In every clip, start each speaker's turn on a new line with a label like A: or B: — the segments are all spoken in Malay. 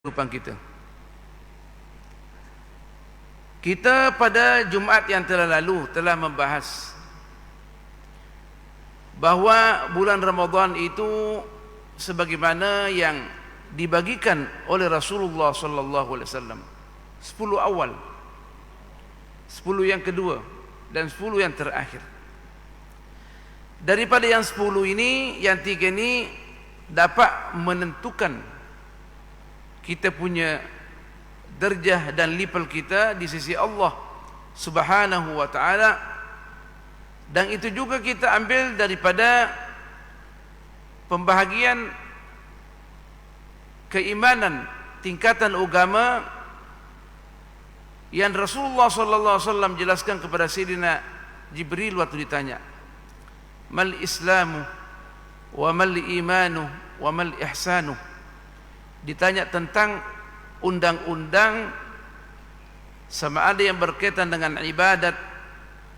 A: kehidupan kita. Kita pada Jumaat yang telah lalu telah membahas bahawa bulan Ramadan itu sebagaimana yang dibagikan oleh Rasulullah sallallahu alaihi wasallam, 10 awal, 10 yang kedua dan 10 yang terakhir. Daripada yang 10 ini, yang 3 ini dapat menentukan kita punya darjah dan level kita di sisi Allah Subhanahu wa taala, dan itu juga kita ambil daripada pembahagian keimanan tingkatan agama yang Rasulullah sallallahu alaihi wasallam jelaskan kepada Sayyidina Jibril waktu ditanya, mal islamu wa mal imanu wa mal ihsanu. Ditanya tentang undang-undang sama ada yang berkaitan dengan ibadat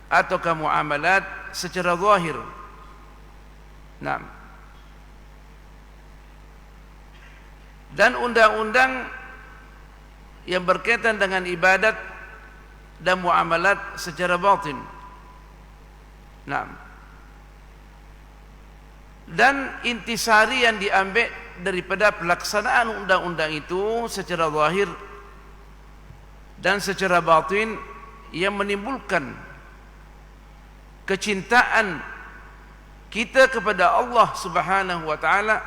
A: ataukah muamalat secara zahir. Nah, dan undang-undang yang berkaitan dengan ibadat dan muamalat secara batin. Nah, dan intisari yang diambil daripada pelaksanaan undang-undang itu secara zahir dan secara batin yang menimbulkan kecintaan kita kepada Allah Subhanahu wa taala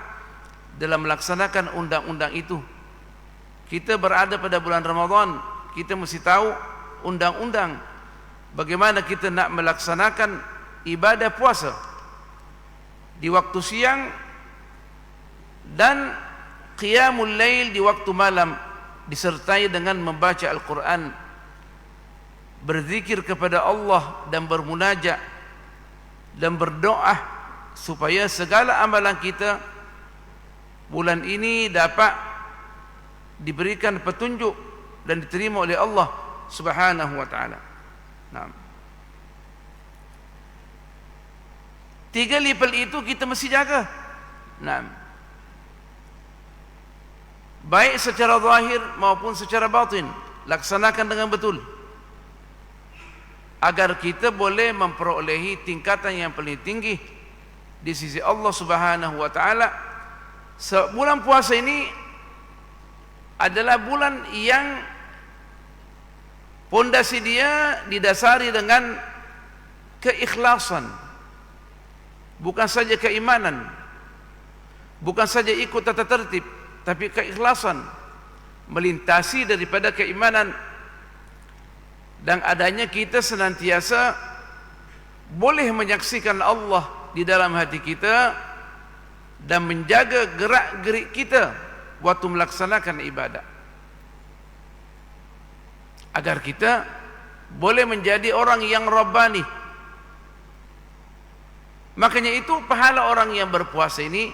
A: dalam melaksanakan undang-undang itu. Kita berada pada bulan Ramadan, kita mesti tahu undang-undang bagaimana kita nak melaksanakan ibadah puasa di waktu siang dan qiyamul lail di waktu malam, disertai dengan membaca Al-Quran, berzikir kepada Allah dan bermunajat dan berdoa supaya segala amalan kita bulan ini dapat diberikan petunjuk dan diterima oleh Allah Subhanahu wa taala. Nah, 3 level itu kita mesti jaga. Nah, baik secara zahir maupun secara batin, laksanakan dengan betul agar kita boleh memperolehi tingkatan yang paling tinggi di sisi Allah Subhanahu wa taala. Bulan puasa ini adalah bulan yang pondasi dia didasari dengan keikhlasan, bukan saja keimanan, bukan saja ikut tata tertib, tapi keikhlasan melintasi daripada keimanan, dan adanya kita senantiasa boleh menyaksikan Allah di dalam hati kita dan menjaga gerak-gerik kita waktu melaksanakan ibadah, agar kita boleh menjadi orang yang rabbani. Makanya itu pahala orang yang berpuasa ini,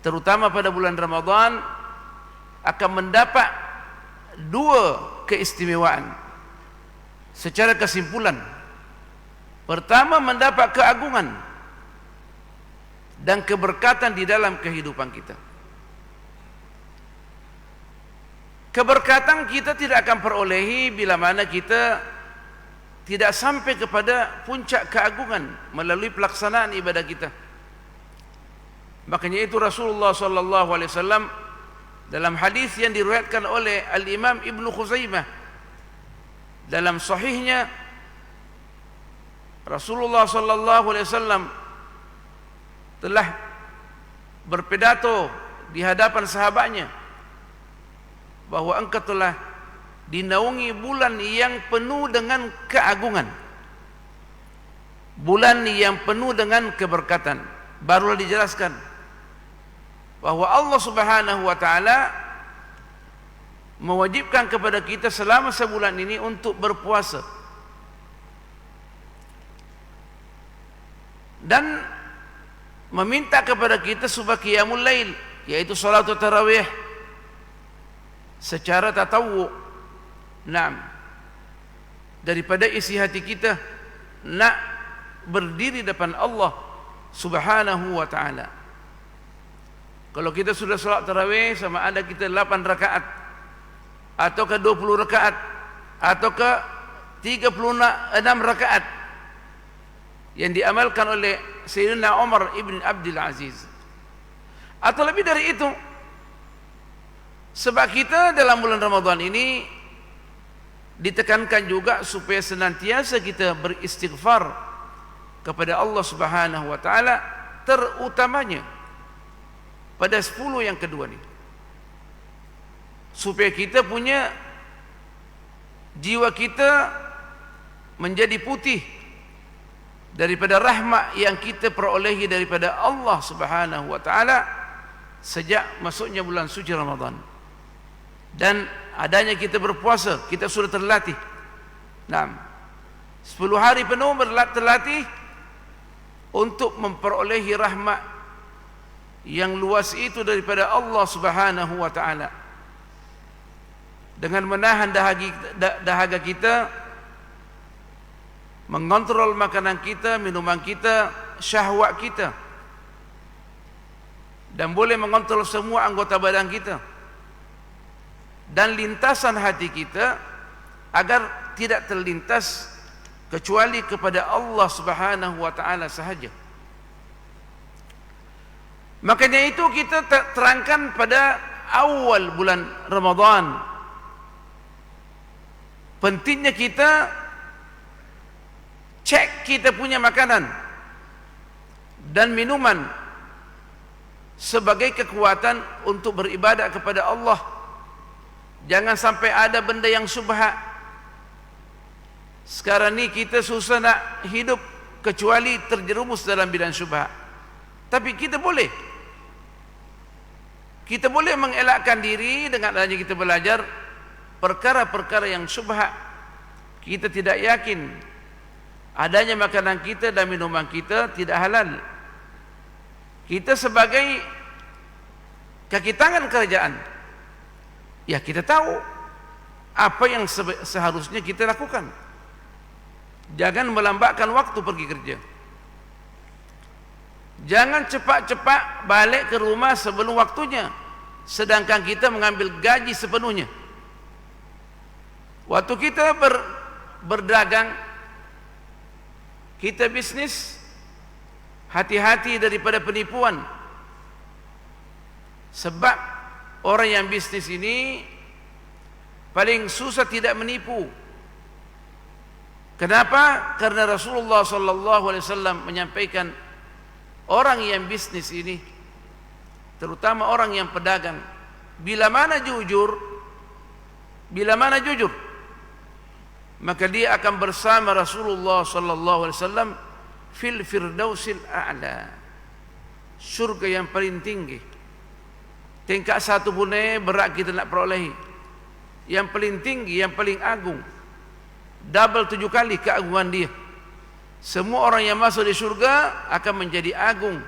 A: terutama pada bulan Ramadan, akan mendapat 2 keistimewaan secara kesimpulan. Pertama, mendapat keagungan dan keberkatan di dalam kehidupan kita. Keberkatan kita tidak akan perolehi bila mana kita tidak sampai kepada puncak keagungan melalui pelaksanaan ibadah kita. Makanya itu Rasulullah sallallahu alaihi wasallam dalam hadis yang diriwayatkan oleh Al-Imam Ibnu Khuzaimah dalam sahihnya, Rasulullah sallallahu alaihi wasallam telah berpidato di hadapan sahabatnya bahwa engkau telah dinaungi bulan yang penuh dengan keagungan, bulan yang penuh dengan keberkatan. Barulah dijelaskan bahwa Allah Subhanahu wa taala mewajibkan kepada kita selama sebulan ini untuk berpuasa dan meminta kepada kita supaya qiyamul lail, yaitu salatul tarawih secara tatawwu. Naam, daripada isi hati kita nak berdiri depan Allah Subhanahu wa taala. Kalau kita sudah salat tarawih, sama ada kita 8 rakaat atau ke 20 rakaat atau ke 36 rakaat yang diamalkan oleh Sayyidina Umar ibn Abdul Aziz, atau lebih dari itu. Sebab kita dalam bulan Ramadan ini ditekankan juga supaya senantiasa kita beristighfar kepada Allah Subhanahu wa taala, terutamanya pada 10 yang kedua ni, supaya kita punya jiwa kita menjadi putih daripada rahmat yang kita perolehi daripada Allah Subhanahu wa taala sejak masuknya bulan suci Ramadan. Dan adanya kita berpuasa, kita sudah terlatih. 10 hari penuh terlatih untuk memperolehi rahmat yang luas itu daripada Allah Subhanahu wa taala, dengan menahan dahaga kita, mengontrol makanan kita, minuman kita, syahwat kita, dan boleh mengontrol semua anggota badan kita dan lintasan hati kita agar tidak terlintas kecuali kepada Allah Subhanahu wa taala sahaja. Makanya itu kita terangkan pada awal bulan Ramadan, pentingnya kita cek kita punya makanan dan minuman sebagai kekuatan untuk beribadah kepada Allah. Jangan sampai ada benda yang syubhat. Sekarang ni kita susah nak hidup kecuali terjerumus dalam bidang syubhat. Tapi kita boleh mengelakkan diri dengan adanya kita belajar perkara-perkara yang syubhat. Kita tidak yakin adanya makanan kita dan minuman kita tidak halal. Kita sebagai kaki tangan kerajaan, ya kita tahu apa yang seharusnya kita lakukan. Jangan melambatkan waktu pergi kerja. Jangan cepat-cepat balik ke rumah sebelum waktunya, sedangkan kita mengambil gaji sepenuhnya. Waktu kita berdagang, kita bisnis, hati-hati daripada penipuan. Sebab orang yang bisnis ini paling susah tidak menipu. Kenapa? Karena Rasulullah sallallahu alaihi wasallam menyampaikan, orang yang bisnis ini, terutama orang yang pedagang, bila mana jujur, maka dia akan bersama Rasulullah sallallahu alaihi wasallam fil firdausil a'la, surga yang paling tinggi. Tingkat satu pun berat kita nak perolehi. Yang paling tinggi, yang paling agung, double 7 kali keagungan dia. Semua orang yang masuk di surga akan menjadi agung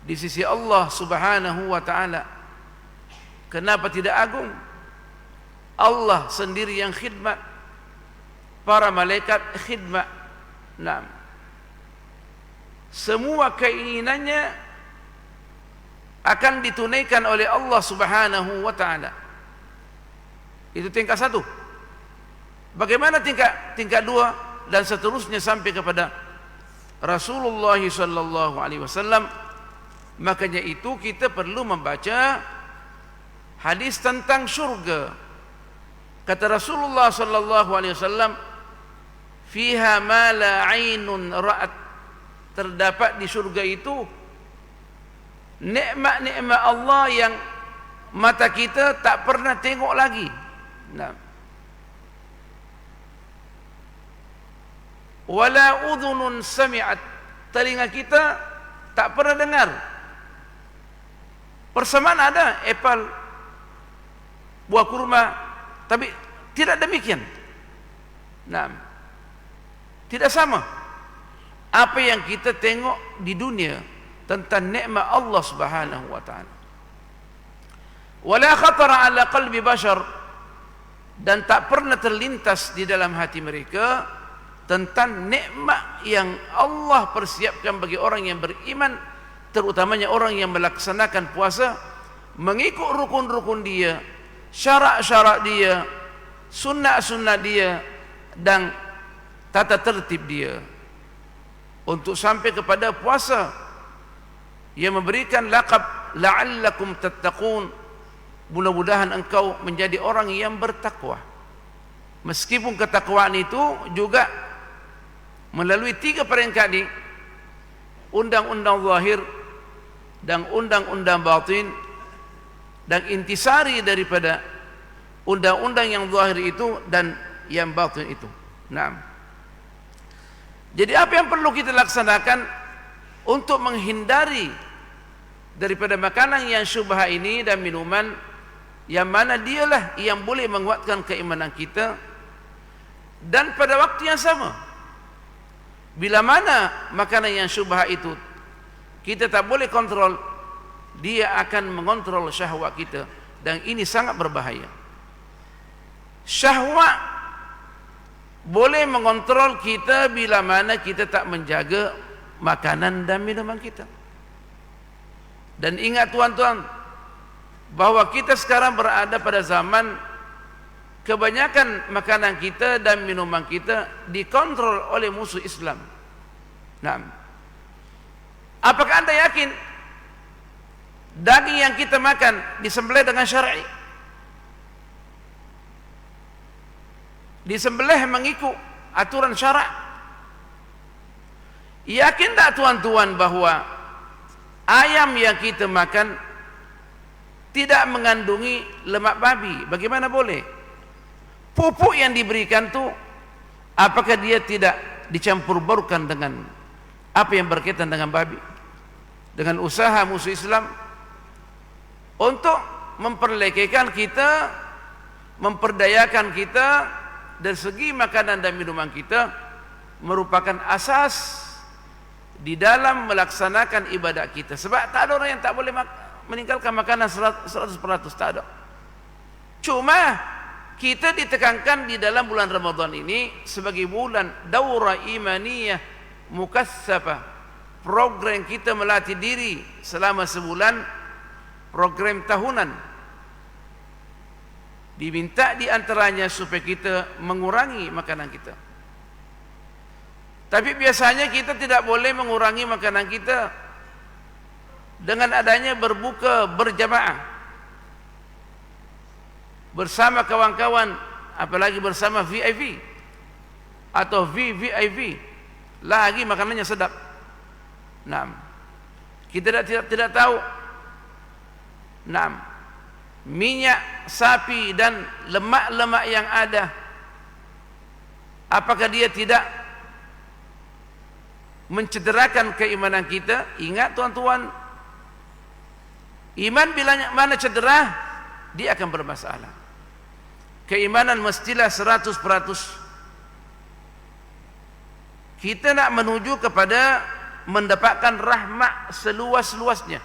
A: di sisi Allah Subhanahu wa taala. Kenapa tidak agung? Allah sendiri yang khidmat, para malaikat khidmat. Semua keinginannya akan ditunaikan oleh Allah Subhanahu wa taala. Itu tingkat 1. Bagaimana tingkat 2 dan seterusnya sampai kepada Rasulullah sallallahu alaihi wasallam? Makanya itu kita perlu membaca hadis tentang syurga. Kata Rasulullah sallallahu alaihi wasallam, fiha ma la 'ainun ra'at, terdapat di surga itu nikmat-nikmat Allah yang mata kita tak pernah tengok lagi. Wala udhunun sami'at, telinga kita tak pernah dengar. Persamaan ada apple, buah kurma, tapi tidak demikian. Tidak sama apa yang kita tengok di dunia tentang nikmat Allah Subhanahu wa taala. Wala khatara ala qalbi bashar, dan tak pernah terlintas di dalam hati mereka tentang nikmat yang Allah persiapkan bagi orang yang beriman terutamanya orang yang melaksanakan puasa mengikut rukun-rukun dia, syarat-syarat dia, sunnah-sunnah dia, dan tata tertib dia untuk sampai kepada puasa yang memberikan laqab la'allakum tattaqun, mudah-mudahan engkau menjadi orang yang bertakwa. Meskipun ketakwaan itu juga melalui 3 peringkat ini, undang-undang zahir dan undang-undang batin, dan intisari daripada undang-undang yang zahir itu dan yang batin itu. Naam. Jadi apa yang perlu kita laksanakan untuk menghindari daripada makanan yang syubha ini dan minuman yang mana dialah yang boleh menguatkan keimanan kita, dan pada waktu yang sama bila mana makanan yang syubha itu kita tak boleh kontrol, dia akan mengontrol syahwat kita, dan ini sangat berbahaya. Syahwat boleh mengontrol kita bila mana kita tak menjaga makanan dan minuman kita. Dan ingat tuan-tuan, bahwa kita sekarang berada pada zaman kebanyakan makanan kita dan minuman kita dikontrol oleh musuh Islam. Nah, apakah anda yakin daging yang kita makan disembelih dengan syar'i, disembelih mengikut aturan syarak? Yakin tak tuan-tuan bahwa ayam yang kita makan tidak mengandungi lemak babi? Bagaimana boleh? Pupuk yang diberikan tu, apakah dia tidak dicampur baurkan dengan apa yang berkaitan dengan babi? Dengan usaha musuh Islam untuk memperlekehkan kita, memperdayakan kita dari segi makanan dan minuman kita, merupakan asas di dalam melaksanakan ibadat kita. Sebab tak ada orang yang tak boleh meninggalkan makanan 100%, tak ada. Cuma kita ditekankan di dalam bulan Ramadan ini sebagai bulan daurah imaniyah mukassafah, program kita melatih diri selama sebulan, program tahunan. Diminta di antaranya supaya kita mengurangi makanan kita. Tapi biasanya kita tidak boleh mengurangi makanan kita dengan adanya berbuka berjamaah bersama kawan-kawan, apalagi bersama VIP atau VVIP, lagi makanannya sedap. Nah, kita tidak tahu. Nah, minyak sapi dan lemak-lemak yang ada, apakah dia tidak mencederakan keimanan kita? Ingat tuan-tuan, iman bila mana cedera, dia akan bermasalah. Keimanan mestilah 100%. Kita nak menuju kepada mendapatkan rahmat seluas-luasnya.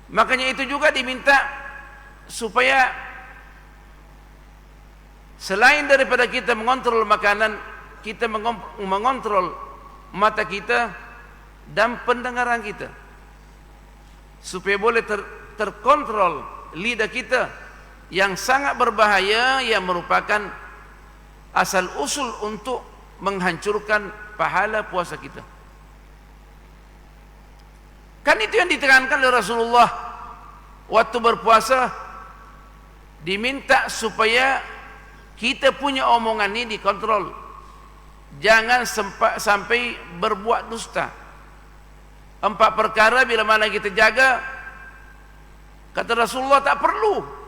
A: Makanya itu juga diminta supaya selain daripada kita mengontrol makanan, kita mengontrol mata kita dan pendengaran kita, supaya boleh terkontrol lidah kita yang sangat berbahaya, yang merupakan asal usul untuk menghancurkan pahala puasa kita. Kan itu yang ditekankan oleh Rasulullah waktu berpuasa, diminta supaya kita punya omongan ini dikontrol, jangan sampai berbuat dusta. 4 perkara bila mana kita jaga, kata Rasulullah, tak perlu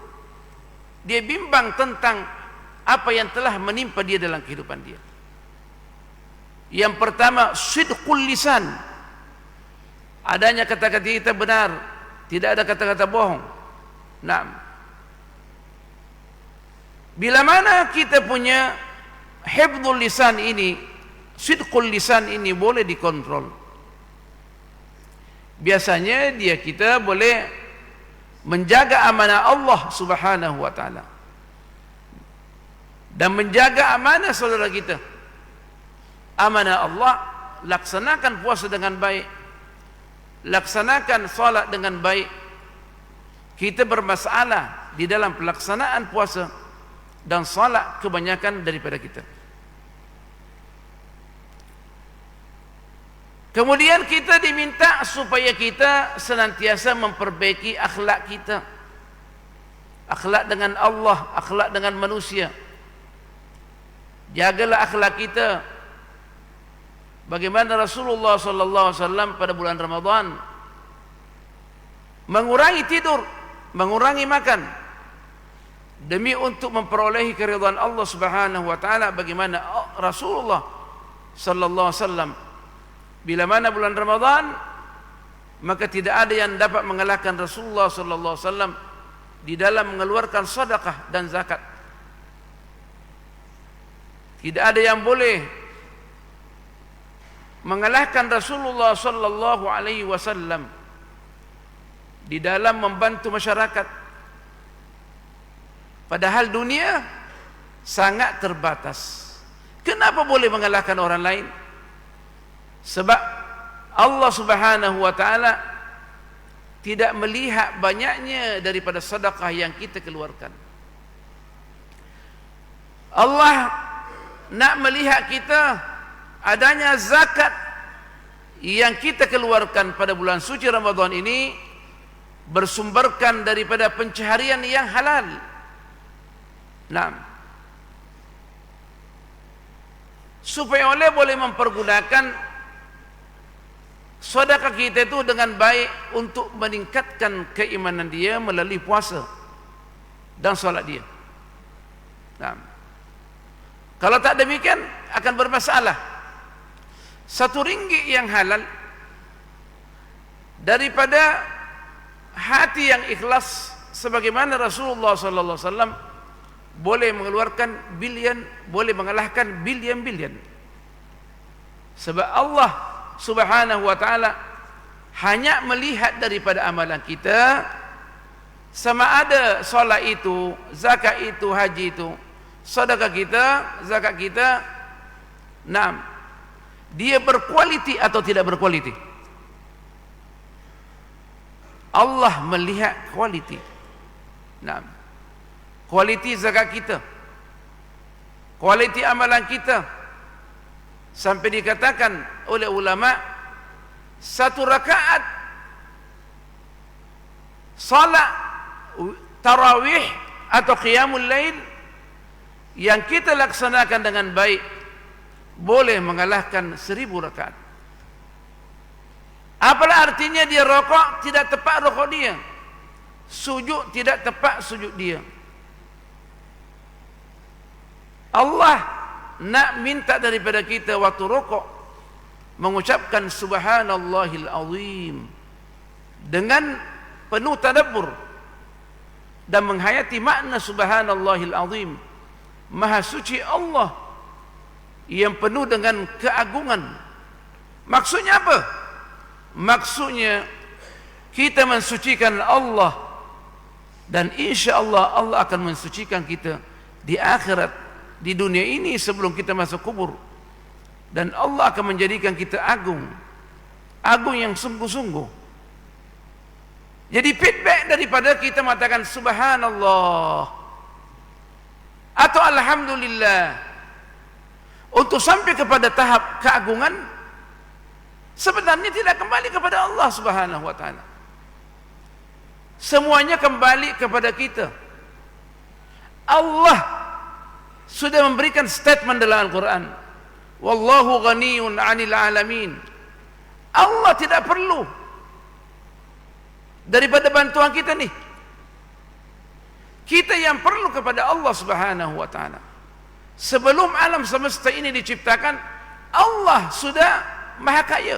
A: dia bimbang tentang apa yang telah menimpa dia dalam kehidupan dia. Yang pertama, sidqul lisan, adanya kata-kata kita benar, tidak ada kata-kata bohong. Nah, bila mana kita punya hifdzul lisan ini, sidqul lisan ini boleh dikontrol, biasanya kita boleh menjaga amanah Allah Subhanahu wa taala dan menjaga amanah saudara kita. Amanah Allah, laksanakan puasa dengan baik, laksanakan salat dengan baik, kita bermasalah di dalam pelaksanaan puasa dan salat kebanyakan daripada kita. Kemudian kita diminta supaya kita senantiasa memperbaiki akhlak kita, akhlak dengan Allah, akhlak dengan manusia. Jagalah akhlak kita bagaimana Rasulullah sallallahu alaihi wasallam pada bulan Ramadan mengurangi tidur, mengurangi makan demi untuk memperolehi keridhaan Allah Subhanahu wa taala. Bagaimana Rasulullah sallallahu alaihi wasallam bila mana bulan Ramadan, maka tidak ada yang dapat mengalahkan Rasulullah sallallahu alaihi wasallam di dalam mengeluarkan sedekah dan zakat. Tidak ada yang boleh mengalahkan Rasulullah sallallahu alaihi wasallam di dalam membantu masyarakat. Padahal dunia sangat terbatas. Kenapa boleh mengalahkan orang lain? Sebab Allah Subhanahu wa taala tidak melihat banyaknya daripada sedekah yang kita keluarkan. Allah nak melihat kita adanya zakat yang kita keluarkan pada bulan suci Ramadan ini bersumberkan daripada pencaharian yang halal. Nah, supaya boleh mempergunakan sedekah kita itu dengan baik untuk meningkatkan keimanan dia melalui puasa dan solat dia. Nah, kalau tak demikian akan bermasalah. RM1 yang halal daripada hati yang ikhlas, sebagaimana Rasulullah sallallahu alaihi wasallam boleh mengeluarkan bilion, boleh mengalahkan bilion-bilion. Sebab Allah Subhanahu wa taala hanya melihat daripada amalan kita, sama ada solat itu, zakat itu, haji itu, sedekah kita, zakat kita, nah, dia berkualiti atau tidak berkualiti. Allah melihat kualiti. Nah, kualiti zakat kita, kualiti amalan kita. Sampai dikatakan oleh ulama, satu rakaat salat tarawih atau qiyamul lail yang kita laksanakan dengan baik boleh mengalahkan 1000 rakaat. Apalah artinya dia rokok tidak tepat rokok dia, sujud tidak tepat sujud dia. Allah nak minta daripada kita waktu rokok mengucapkan subhanallahil azim dengan penuh tadabbur dan menghayati makna subhanallahil azim, maha suci Allah yang penuh dengan keagungan. Maksudnya apa? Maksudnya kita mensucikan Allah, dan insya-Allah Allah akan mensucikan kita di akhirat, di dunia ini sebelum kita masuk kubur, dan Allah akan menjadikan kita agung, agung yang sungguh-sungguh. Jadi feedback daripada kita mengatakan subhanallah atau alhamdulillah untuk sampai kepada tahap keagungan, sebenarnya tidak kembali kepada Allah Subhanahu wa taala. Semuanya kembali kepada kita. Allah sudah memberikan statement dalam Al-Quran, wallahu ghaniyun 'anil 'alamin. Allah tidak perlu daripada bantuan kita nih. Kita yang perlu kepada Allah Subhanahu wa taala. Sebelum alam semesta ini diciptakan, Allah sudah maha kaya.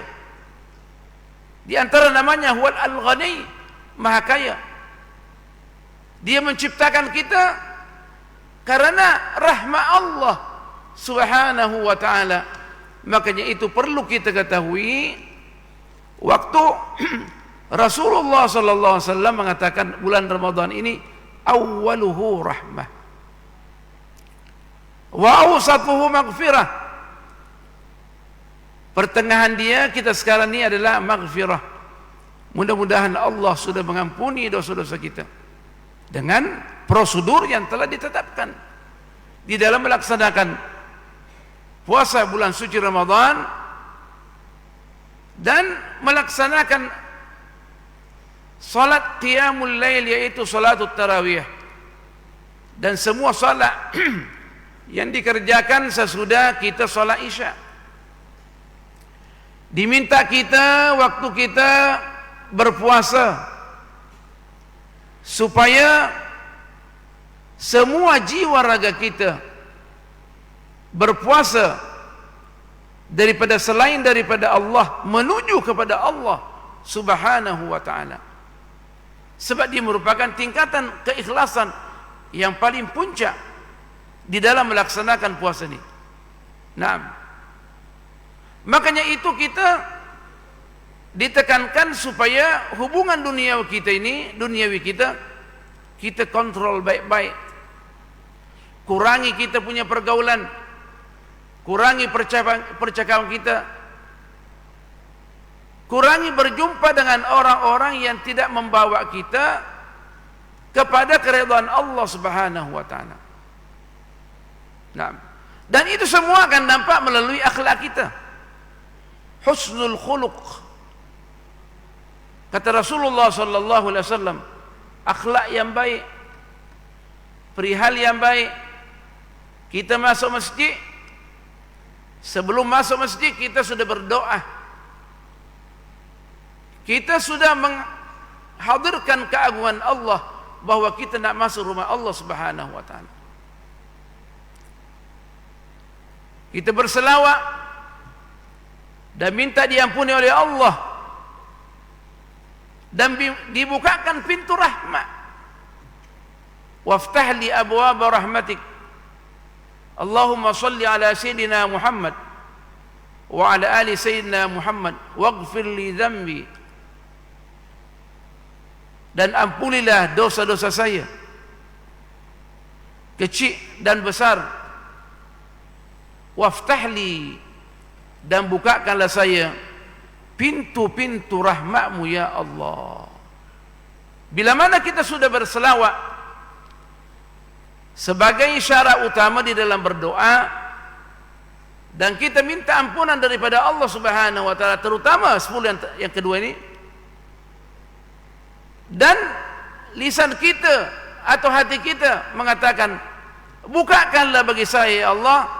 A: Di antara namanya huwal al-ghani, maha kaya. Dia menciptakan kita karena rahmat Allah Subhanahu wa ta'ala. Makanya itu perlu kita ketahui. Waktu Rasulullah sallallahu alaihi wasallam mengatakan bulan Ramadan ini awwaluhu rahmah wa awsatuhu maghfirah, pertengahan dia kita sekarang ini adalah maghfirah, Mudah-mudahan Allah sudah mengampuni dosa-dosa kita dengan prosedur yang telah ditetapkan di dalam melaksanakan puasa bulan suci Ramadan dan melaksanakan salat qiyamul lail, yaitu salatut tarawih, dan semua salat yang dikerjakan sesudah kita salat isya. Diminta kita waktu kita berpuasa supaya semua jiwa raga kita berpuasa daripada selain daripada Allah menuju kepada Allah Subhanahu wa ta'ala, sebab dia merupakan tingkatan keikhlasan yang paling puncak di dalam melaksanakan puasa ini. Nah, makanya itu kita ditekankan supaya hubungan duniawi kita kontrol baik-baik. Kurangi kita punya pergaulan, kurangi percakapan kita, kurangi berjumpa dengan orang-orang yang tidak membawa kita kepada keridhaan Allah Subhanahu wa ta'ala. Nah, dan itu semua akan nampak melalui akhlak kita, husnul khuluq. Kata Rasulullah sallallahu alaihi wasallam, akhlak yang baik, perihal yang baik. Kita masuk masjid, sebelum masuk masjid kita sudah berdoa, kita sudah menghadirkan keagungan Allah bahwa kita nak masuk rumah Allah Subhanahu wa ta'ala. Kita berselawat dan minta diampuni oleh Allah, dan dibukakan pintu rahmat. Waftah li abwaab rahmatik, Allahumma salli ala sayyidina Muhammad wa ala ali sayyidina Muhammad waghfir li dhanbi, dan ampunilah dosa-dosa saya kecil dan besar. Waftah li, dan bukakanlah saya pintu-pintu rahmatmu ya Allah. Bila mana kita sudah berselawat sebagai syarat utama di dalam berdoa, dan kita minta ampunan daripada Allah Subhanahu wa ta'ala, terutama 10 yang kedua ini, dan lisan kita atau hati kita mengatakan, bukakanlah bagi saya ya Allah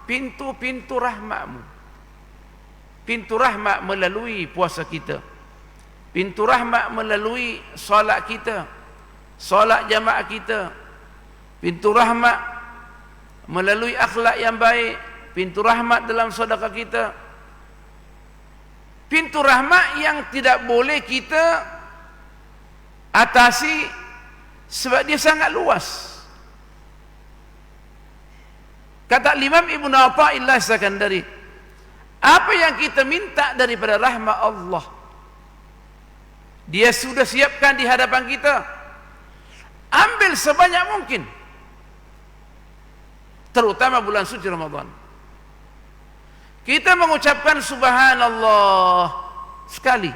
A: pintu-pintu rahmatmu. Pintu rahmat melalui puasa kita, pintu rahmat melalui solat kita, solat jamaah kita, pintu rahmat melalui akhlak yang baik, pintu rahmat dalam sedekah kita, pintu rahmat yang tidak boleh kita atasi sebab dia sangat luas. Kata Imam Ibn Athaillah Sakandari, apa yang kita minta daripada rahmat Allah, Dia sudah siapkan di hadapan kita. Ambil sebanyak mungkin, terutama bulan suci Ramadan. Kita mengucapkan subhanallah sekali,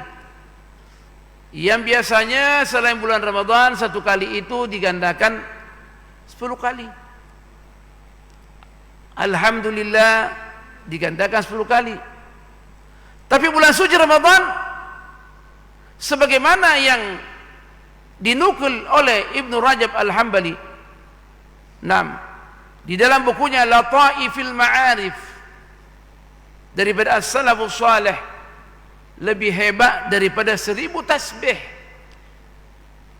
A: yang biasanya selain bulan Ramadan satu kali itu digandakan 10 kali. Alhamdulillah digandakan 10 kali. Tapi bulan suci Ramadan, sebagaimana yang dinukil oleh Ibnu Rajab Al-Hambali, di dalam bukunya Lataifil Ma'arif, daripada as-salafus salih, lebih hebat daripada 1000 tasbih.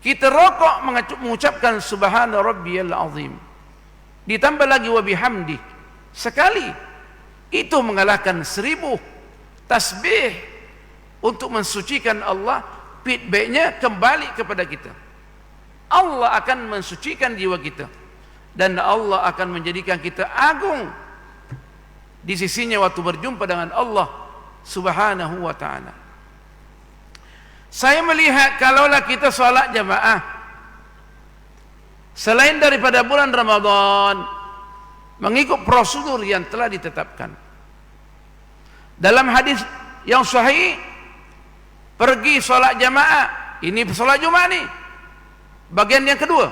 A: Kita rokok mengucapkan subhana rabbiyal azim, ditambah lagi wa bihamdi sekali, itu mengalahkan 1000 tasbih untuk mensucikan Allah. Feedbacknya kembali kepada kita. Allah akan mensucikan jiwa kita, dan Allah akan menjadikan kita agung di sisinya waktu berjumpa dengan Allah Subhanahu wa ta'ala. Saya melihat kalaulah kita salat jamaah selain daripada bulan Ramadan, mengikut prosedur yang telah ditetapkan dalam hadis yang sahih, pergi sholat jamaah. Ini sholat Jumat nih, bagian yang kedua.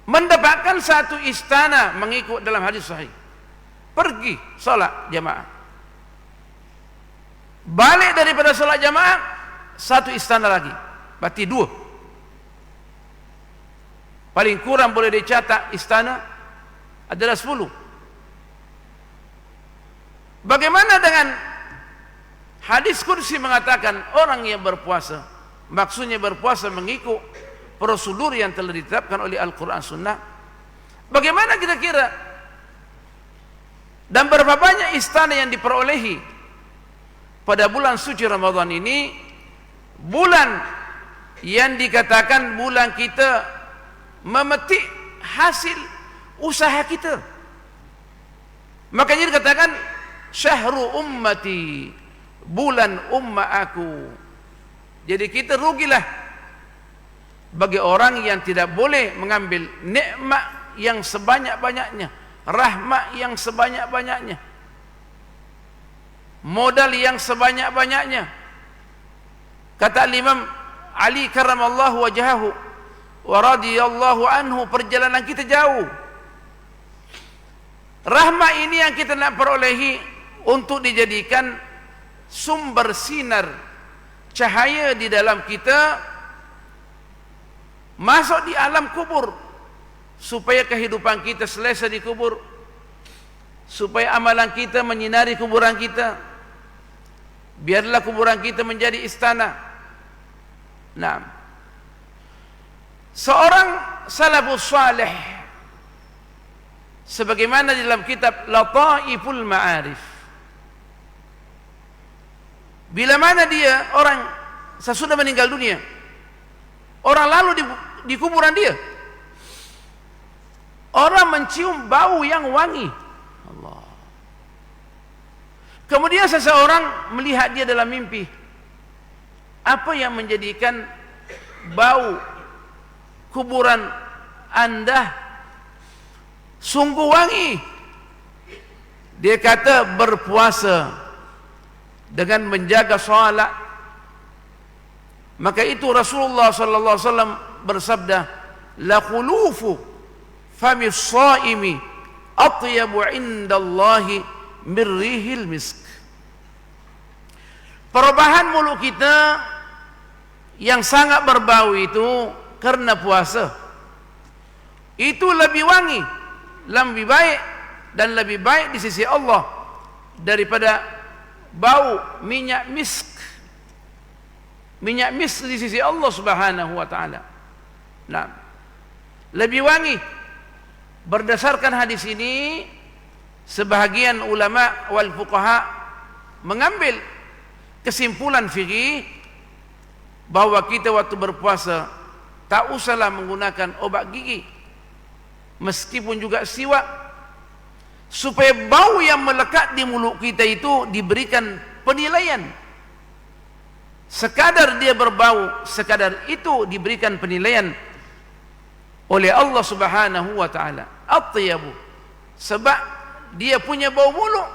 A: Mendapatkan satu istana mengikut dalam hadis sahih, pergi sholat jamaah. Balik daripada sholat jamaah, satu istana lagi, berarti dua. Paling kurang boleh dicatat istana adalah 10. Bagaimana dengan hadis kursi mengatakan orang yang berpuasa, maksudnya berpuasa mengikut prosedur yang telah ditetapkan oleh Al-Quran Sunnah. Bagaimana kira-kira? Dan berapa banyak istana yang diperolehi pada bulan suci Ramadan ini, bulan yang dikatakan bulan kita memetik hasil usaha kita. Makanya dikatakan syahru ummati, bulan ummah aku. Jadi kita rugilah bagi orang yang tidak boleh mengambil nikmat yang sebanyak-banyaknya, rahmat yang sebanyak-banyaknya, modal yang sebanyak-banyaknya. Kata Imam Ali karramallahu wajhahu wa radhiyallahu anhu, perjalanan kita jauh. Rahmat ini yang kita nak perolehi untuk dijadikan sumber sinar cahaya di dalam kita masuk di alam kubur, supaya kehidupan kita selesai di kubur, supaya amalan kita menyinari kuburan kita. Biarlah kuburan kita menjadi istana. Nah, seorang salafus salih, sebagaimana di dalam kitab Lataiful Ma'arif, bila mana dia orang sesudah meninggal dunia, orang lalu di kuburan dia, orang mencium bau yang wangi. Allah. Kemudian seseorang melihat dia dalam mimpi. Apa yang menjadikan bau kuburan Anda sungguh wangi? Dia kata berpuasa dengan menjaga salat. Maka itu Rasulullah sallallahu alaihi wasallam bersabda, la khulufu fami shaimi atyabu indallahi min rihil misk. Perubahan mulut kita yang sangat berbau itu karena puasa, itu lebih wangi, lebih baik dan lebih baik di sisi Allah daripada bau minyak misk. Minyak misk di sisi Allah Subhanahu wa taala. Nah, lebih wangi. Berdasarkan hadis ini, sebahagian ulama wal fuqaha mengambil kesimpulan fikih bahwa kita waktu berpuasa tak usahlah menggunakan obat gigi, meskipun juga siwak, supaya bau yang melekat di mulut kita itu diberikan penilaian. Sekadar dia berbau, sekadar itu diberikan penilaian oleh Allah Subhanahu wa taala. At-tayyibu, sebab dia punya bau mulut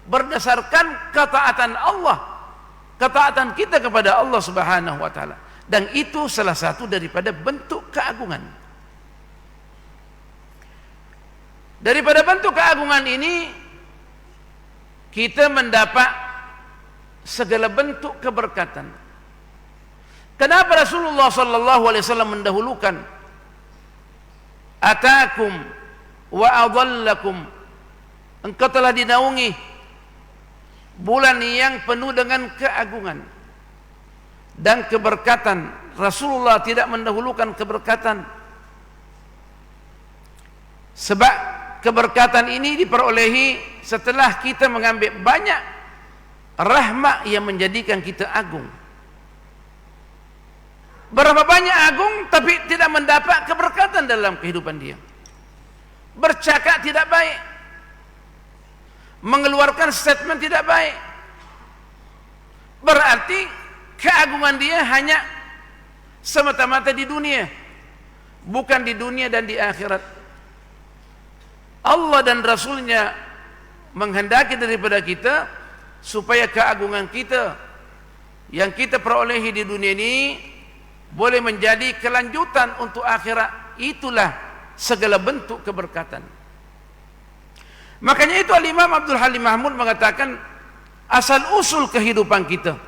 A: berdasarkan ketaatan Allah, ketaatan kita kepada Allah Subhanahu wa taala, dan itu salah satu daripada bentuk keagungan. Daripada bentuk keagungan ini kita mendapat segala bentuk keberkatan. Kenapa Rasulullah sallallahu alaihi wasallam mendahulukan atakum wa adhallakum, engkau telah dinaungi bulan yang penuh dengan keagungan dan keberkatan. Rasulullah tidak mendahulukan keberkatan, sebab keberkatan ini diperolehi setelah kita mengambil banyak rahmat yang menjadikan kita agung. Berapa banyak agung tapi tidak mendapat keberkatan dalam kehidupan dia. Bercakap tidak baik, mengeluarkan statement tidak baik, berarti keagungan dia hanya semata-mata di dunia, bukan di dunia dan di akhirat. Allah dan Rasulnya menghendaki daripada kita supaya keagungan kita yang kita perolehi di dunia ini boleh menjadi kelanjutan untuk akhirat. Itulah segala bentuk keberkatan. Makanya itu Al-Imam Abdul Halim Mahmud mengatakan asal usul kehidupan kita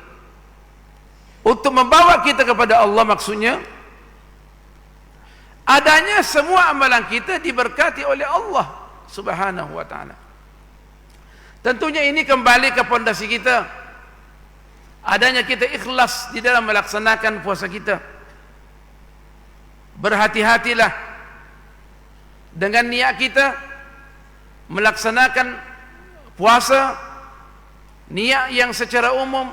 A: untuk membawa kita kepada Allah, maksudnya adanya semua amalan kita diberkati oleh Allah Subhanahu wa ta'ala. Tentunya ini kembali ke pondasi kita, adanya kita ikhlas di dalam melaksanakan puasa kita. Berhati-hatilah dengan niat kita melaksanakan puasa, niat yang secara umum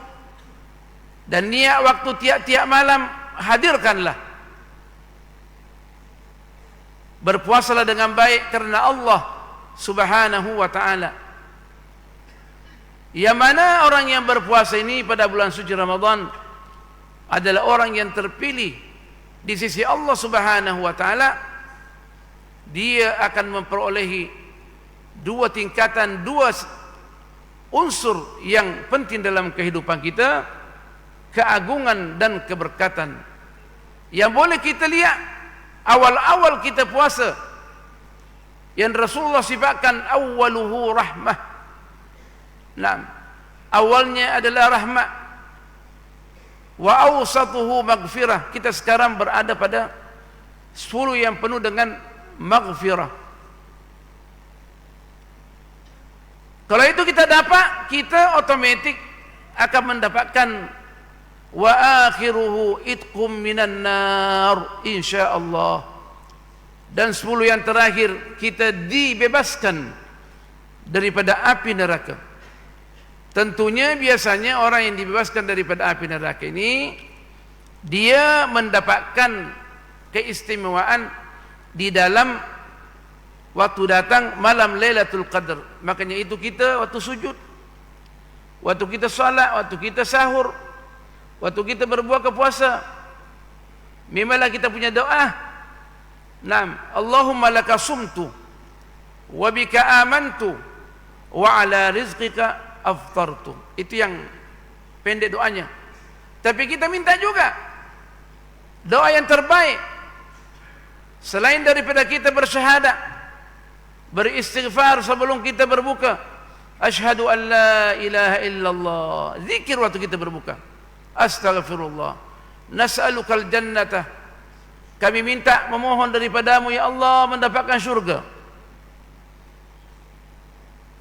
A: dan niat waktu tiap-tiap malam. Hadirkanlah, berpuasalah dengan baik karena Allah Subhanahu wa ta'ala. Yang mana orang yang berpuasa ini pada bulan suci Ramadan adalah orang yang terpilih di sisi Allah Subhanahu wa ta'ala. Dia akan memperolehi dua tingkatan, dua unsur yang penting dalam kehidupan kita, keagungan dan keberkatan. Yang boleh kita lihat awal-awal kita puasa yang Rasulullah sifatkan awwaluhu rahmah. Nah, awalnya adalah rahmat, wa awsatuhu maghfirah. Kita sekarang berada pada 10 yang penuh dengan maghfirah. Kalau itu kita dapat, kita otomatis akan mendapatkan wa akhiruhu itqum minan nar insyaallah. Dan 10 yang terakhir kita dibebaskan daripada api neraka. Tentunya biasanya orang yang dibebaskan daripada api neraka ini dia mendapatkan keistimewaan di dalam waktu datang malam Lailatul Qadar. Makanya itu kita waktu sujud, waktu kita salat, waktu kita sahur, waktu kita berbuka puasa, memanglah kita punya doa. Naam, Allahumma laka sumtu wa bika amantu wa ala rizqika aftartu. Itu yang pendek doanya. Tapi kita minta juga doa yang terbaik selain daripada kita bersyahadat, beristighfar sebelum kita berbuka, asyhadu an la ilaha illallah, zikir waktu kita berbuka, astaghfirullah, nas'alukal jannata, kami minta memohon daripadamu ya Allah mendapatkan syurga,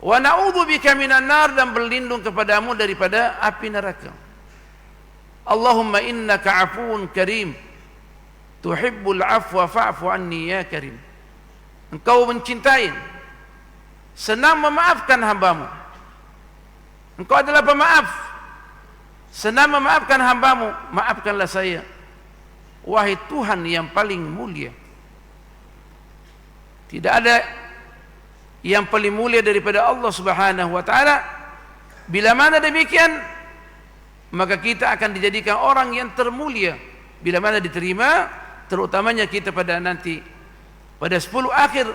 A: wa na'udzubika minan nar, dan berlindung kepadamu daripada api neraka. Allahumma innaka afuwun karim tuhibbul afwa fa'fu anni ya karim. Engkau mencintai, senang memaafkan hambamu. Engkau adalah pemaaf, senang memaafkan hambamu, maafkanlah saya wahai Tuhan yang paling mulia. Tidak ada yang paling mulia daripada Allah Subhanahu wa ta'ala. Bila mana demikian, maka kita akan dijadikan orang yang termulia bila mana diterima, terutamanya kita pada nanti pada 10 akhir.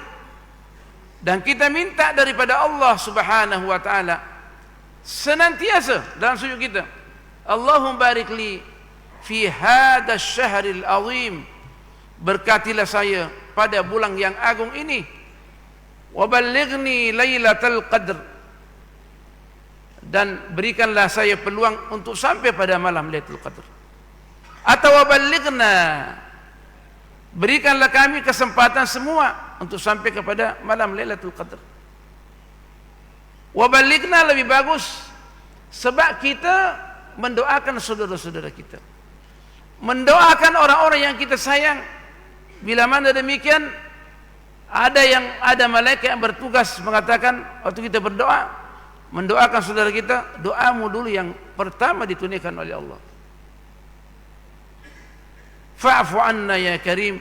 A: Dan kita minta daripada Allah Subhanahu wa ta'ala senantiasa dalam sujud kita, Allahumma barik li fi hadha syahril azim, berkatilah saya pada bulan yang agung ini, wa ballighni lailatul qadr, dan berikanlah saya peluang untuk sampai pada malam Lailatul Qadar. Atau wa ballighna, berikanlah kami kesempatan semua untuk sampai kepada malam Lailatul Qadar. Wa ballighna lebih bagus, sebab kita mendoakan saudara-saudara kita, mendoakan orang-orang yang kita sayang. Bila mana demikian, ada malaikat yang bertugas mengatakan waktu kita berdoa, mendoakan saudara kita, doamu dulu yang pertama ditunaikan oleh Allah. Fa'fu anna ya karim.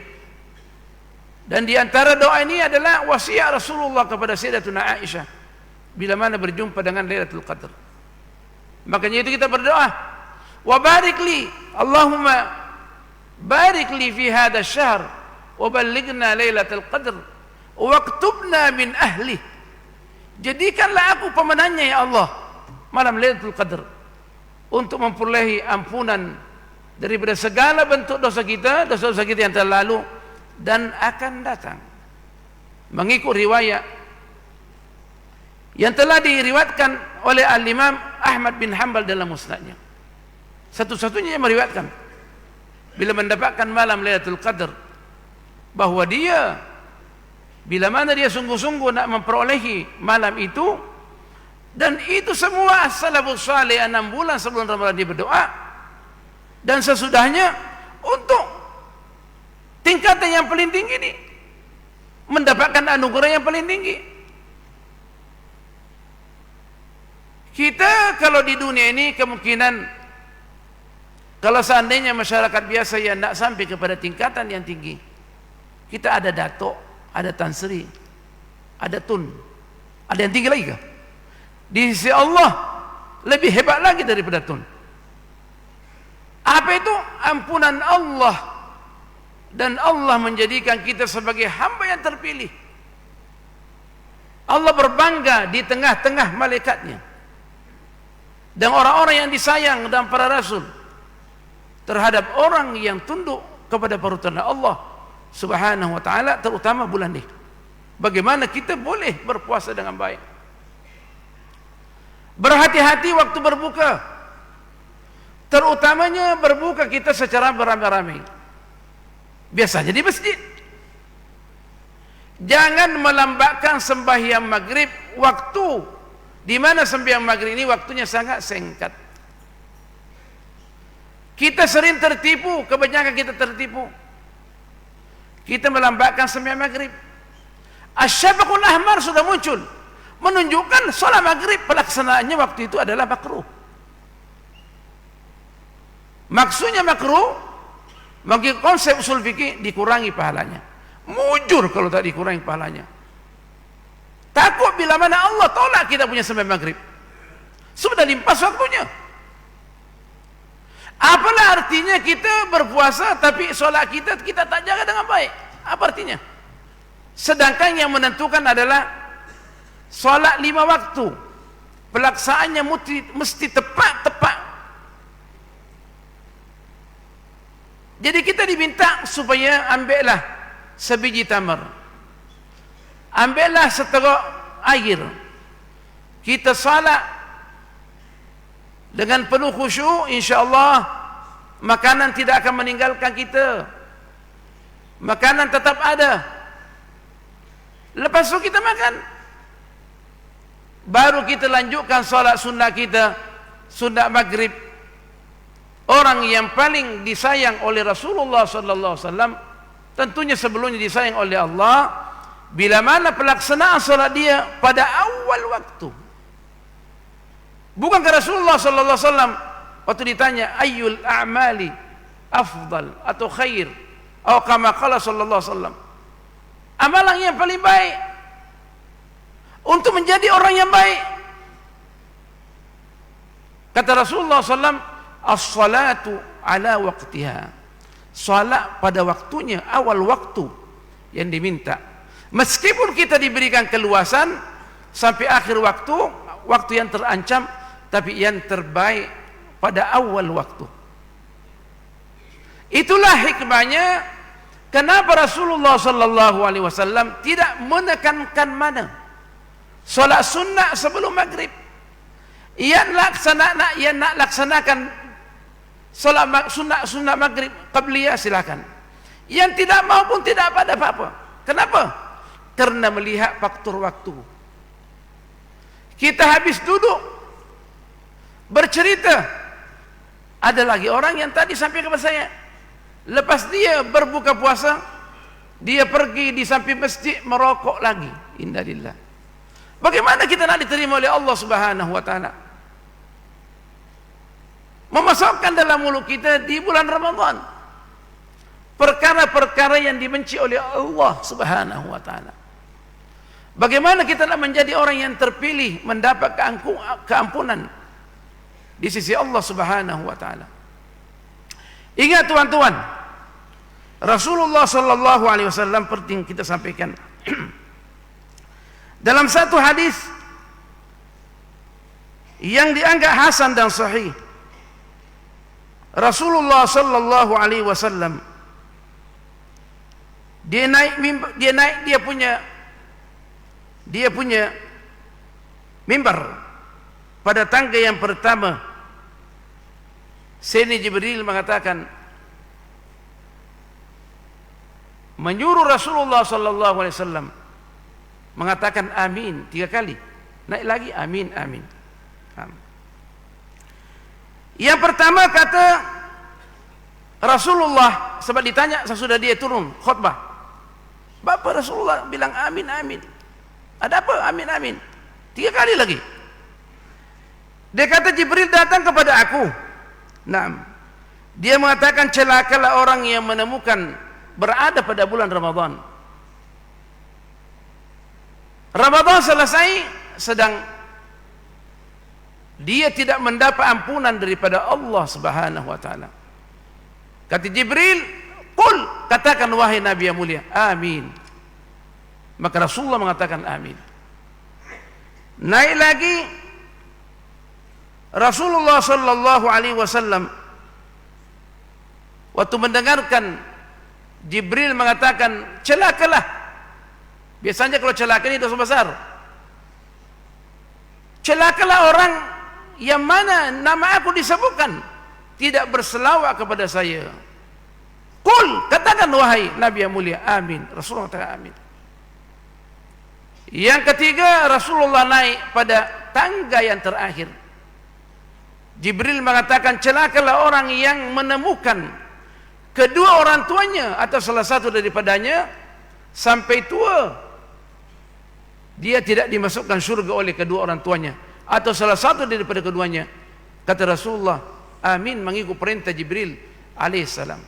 A: Dan di antara doa ini adalah wasiat Rasulullah kepada Sayyidatuna Aisyah bila mana berjumpa dengan Lailatul Qadar. Makanya itu kita berdoa, wa barik li, Allahumma barik li fi hadha syahr wa ballighna Lailatul Qadar waktubna min ahli. Jadikanlah aku pemenangnya ya Allah. malam Lailatul Qadar untuk memperolehi ampunan daripada segala bentuk dosa-dosa kita yang telah lalu dan akan datang. Mengikut riwayat yang telah diriwayatkan oleh Al-Imam Ahmad bin Hanbal dalam musnadnya, satu-satunya yang meriwayatkan bila mendapatkan malam Lailatul Qadar, bahwa dia bila mana dia sungguh-sungguh nak memperolehi malam itu, dan itu semua salafus saleh 6 bulan sebelum Ramadan dia berdoa, dan sesudahnya untuk tingkatan yang paling tinggi ini, mendapatkan anugerah yang paling tinggi. Kita kalau di dunia ini kemungkinan, kalau seandainya masyarakat biasa yang nak sampai kepada tingkatan yang tinggi, kita ada datuk, ada Tan Sri, ada Tun, ada yang tinggi lagi kah? Di sisi Allah lebih hebat lagi daripada Tun. Apa itu? Ampunan Allah, dan Allah menjadikan kita sebagai hamba yang terpilih. Allah berbangga di tengah-tengah malaikatnya dan orang-orang yang disayang dan para rasul terhadap orang yang tunduk kepada peraturan Allah Subhanahu wa ta'ala, terutama bulan ini. Bagaimana kita boleh berpuasa dengan baik, berhati-hati waktu berbuka, terutamanya berbuka kita secara beramai-ramai, biasanya di masjid. Jangan melambatkan sembahyang maghrib, waktu di mana sembahyang maghrib ini waktunya sangat singkat. Kita sering tertipu, kebanyakan kita tertipu, kita melambatkan sembahyang maghrib. Asyafaqul ahmar sudah muncul, menunjukkan solat maghrib pelaksanaannya waktu itu adalah makruh. Maksudnya makruh bagi konsep usul fikih, dikurangi pahalanya. Mujur kalau tak dikurangi pahalanya. Takut bila mana Allah tolak kita punya sembahyang maghrib, sudah limpas waktunya. Apalah artinya kita berpuasa tapi solat kita tak jaga dengan baik? Apa artinya? Sedangkan yang menentukan adalah solat 5 waktu, pelaksanaannya mesti tepat. Jadi kita diminta supaya ambillah sebiji tamar, ambillah seteguk air, kita salat dengan penuh khusyuk, insya-Allah makanan tidak akan meninggalkan kita, makanan tetap ada. Lepas itu kita makan, baru kita lanjutkan salat sunnah kita, sunnah maghrib. Orang yang paling disayang oleh Rasulullah sallallahu alaihi wasallam, tentunya sebelumnya disayang oleh Allah, bila mana pelaksanaan salat dia pada awal waktu. Bukankah Rasulullah sallallahu alaihi wasallam waktu ditanya ayyul a'mali afdal atau khair, atau kama qala sallallahu alaihi wasallam, amalan yang paling baik untuk menjadi orang yang baik, kata Rasulullah sallallahu, as-salatu ala waqtiha, salat pada waktunya, awal waktu yang diminta. Meskipun kita diberikan keluasan sampai akhir waktu, waktu yang terancam, tapi yang terbaik pada awal waktu. Itulah hikmahnya kenapa Rasulullah sallallahu alaihi wasallam tidak menekankan mana solat sunnah sebelum maghrib. Ia nak laksanakan solat sunnah maghrib qabliyah, silakan. Yang tidak mau pun tidak ada apa-apa. Kenapa? Karena melihat faktor waktu. Kita habis duduk bercerita, ada lagi orang yang tadi sampai kepada saya, lepas dia berbuka puasa, dia pergi di samping masjid merokok lagi. Innalillah. Bagaimana kita nak diterima oleh Allah Subhanahu wa taala? Memasukkan dalam mulut kita di bulan Ramadan perkara-perkara yang dibenci oleh Allah Subhanahu wa taala. Bagaimana kita nak menjadi orang yang terpilih mendapat keampunan di sisi Allah Subhanahu wa taala? Ingat tuan-tuan, Rasulullah sallallahu alaihi wasallam penting kita sampaikan dalam satu hadis yang dianggap hasan dan sahih. Rasulullah sallallahu alaihi wasallam dia punya mimbar pada tangga yang pertama. Sayyidina Jibril mengatakan, menyuruh Rasulullah sallallahu alaihi wasallam mengatakan amin 3 kali. Naik lagi amin amin. Yang pertama kata Rasulullah, sebab ditanya sesudah dia turun khutbah, Bapak Rasulullah bilang amin amin. Ada apa amin amin? 3 kali lagi. Dia kata Jibril datang kepada aku. Naam. Dia mengatakan celakalah orang yang menemukan berada pada bulan Ramadan. Ramadan selesai sedang dia tidak mendapat ampunan daripada Allah Subhanahu wa taala. Kata Jibril, "Qul," katakan wahai Nabi yang mulia, amin. Maka Rasulullah mengatakan amin. Naik lagi Rasulullah sallallahu alaihi wasallam waktu mendengarkan Jibril mengatakan celakalah. Biasanya kalau celaka ini dosa besar. Celakalah orang yang mana nama aku disebutkan tidak berselawat kepada saya. Qul, katakan wahai Nabi yang mulia, amin. Rasulullah katakan amin. Yang ketiga, Rasulullah naik pada tangga yang terakhir. Jibril mengatakan celakalah orang yang menemukan kedua orang tuanya atau salah satu daripadanya sampai tua, dia tidak dimasukkan syurga oleh kedua orang tuanya atau salah satu daripada keduanya. Kata Rasulullah, amin, mengikut perintah Jibril alaihissalam.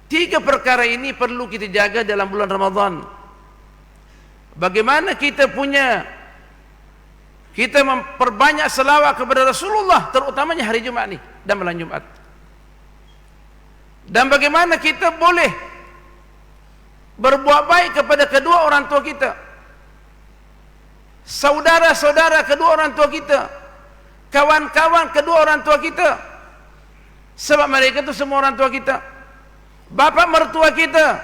A: 3 perkara ini perlu kita jaga dalam bulan Ramadan. Bagaimana kita memperbanyak selawat kepada Rasulullah, terutamanya hari Jumat ni dan malam Jumat. Dan bagaimana kita boleh berbuat baik kepada kedua orang tua kita, saudara-saudara kedua orang tua kita, kawan-kawan kedua orang tua kita, sebab mereka itu semua orang tua kita, bapa mertua kita,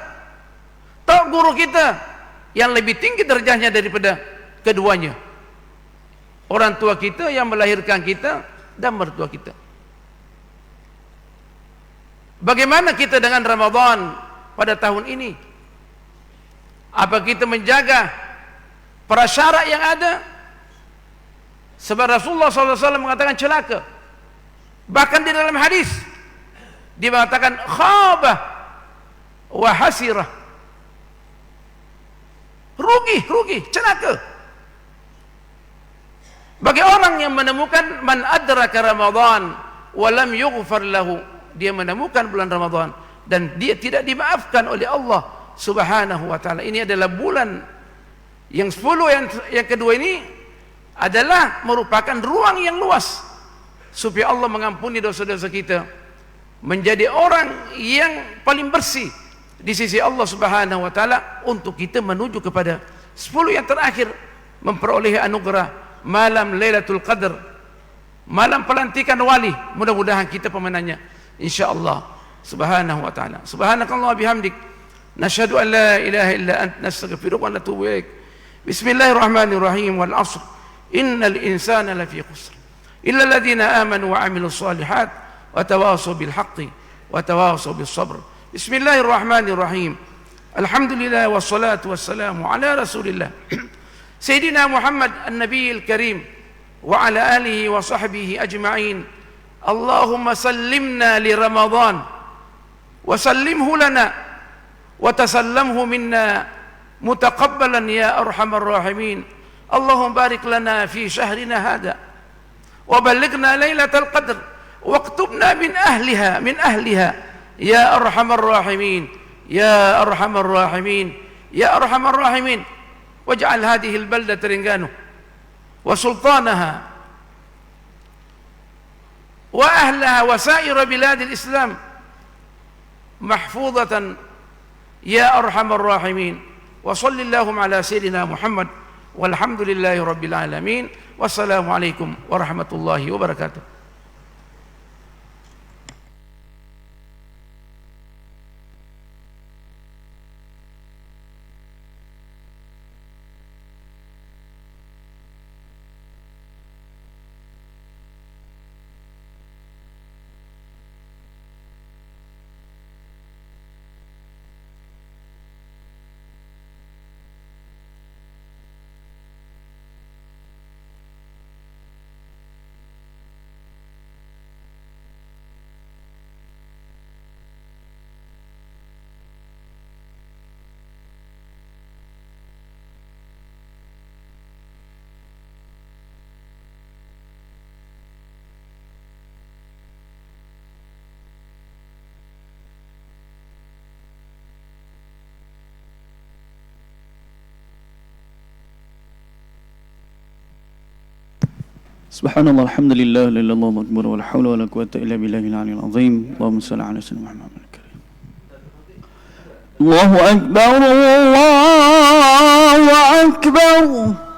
A: tok guru kita, yang lebih tinggi derajatnya daripada keduanya, orang tua kita yang melahirkan kita dan mertua kita. Bagaimana kita dengan Ramadan pada tahun ini? Apa kita menjaga prasyarat yang ada? Sebab Rasulullah SAW mengatakan celaka. Bahkan di dalam hadis dia mengatakan khabah wa hasirah, rugi, celaka. Bagi orang yang menemukan man adraka Ramadan wa lam yughfar lahu, dia menemukan bulan Ramadan dan dia tidak dimaafkan oleh Allah Subhanahu wa taala. Ini adalah bulan yang 10 yang kedua ini adalah merupakan ruang yang luas supaya Allah mengampuni dosa-dosa kita, menjadi orang yang paling bersih di sisi Allah Subhanahu wa taala, untuk kita menuju kepada 10 yang terakhir memperoleh anugerah malam Lailatul Qadar, malam pelantikan wali. Mudah-mudahan kita pemenangnya insyaallah Subhanahu wa taala. Subhanakallah bihamdik, nashhadu an la ilaha illa anta, nastaghfiruka wa natubu ilaik. Bismillahirrahmanirrahim. Wal 'ashr, innal insana lafi khusr illa alladhina amanu wa 'amilus shalihat wa tawasaw bil haqqi wa tawasaw bis sabr. Bismillahirrahmanirrahim. Alhamdulillah wassalatu wassalamu ala Rasulillah Sayyidina Muhammad an-Nabiyil Karim wa ala alihi wa sahbihi ajma'in. Allahumma sallimna li Ramadan wa sallimhu lana wa tasallamhu minna mutaqabbalan ya arhamar rahimin. Allahumma barik lana fi shahrina hada wa ballighna lailatal qadr waktubna min ahliha ya arhamar rahimin ya arhamar rahimin ya arhamar rahimin. Waj'al hadhihi al-balda Terengganu wa sultanaha wa ahlaha wa sa'ira biladil Islam mahfuzatan ya arhamar rahimin. Wa sallallahu ala sayyidina Muhammad walhamdulillahi rabbil alamin. Wassalamualaikum warahmatullahi wabarakatuh.
B: Subhanallah, alhamdulillah, lillahi akbar, wa la hawla wa la quwwata illa billahil aliyyil azim. Allahumma shalli ala sayyidina Muhammad al-karim. Allahu akbar, Allahu akbar.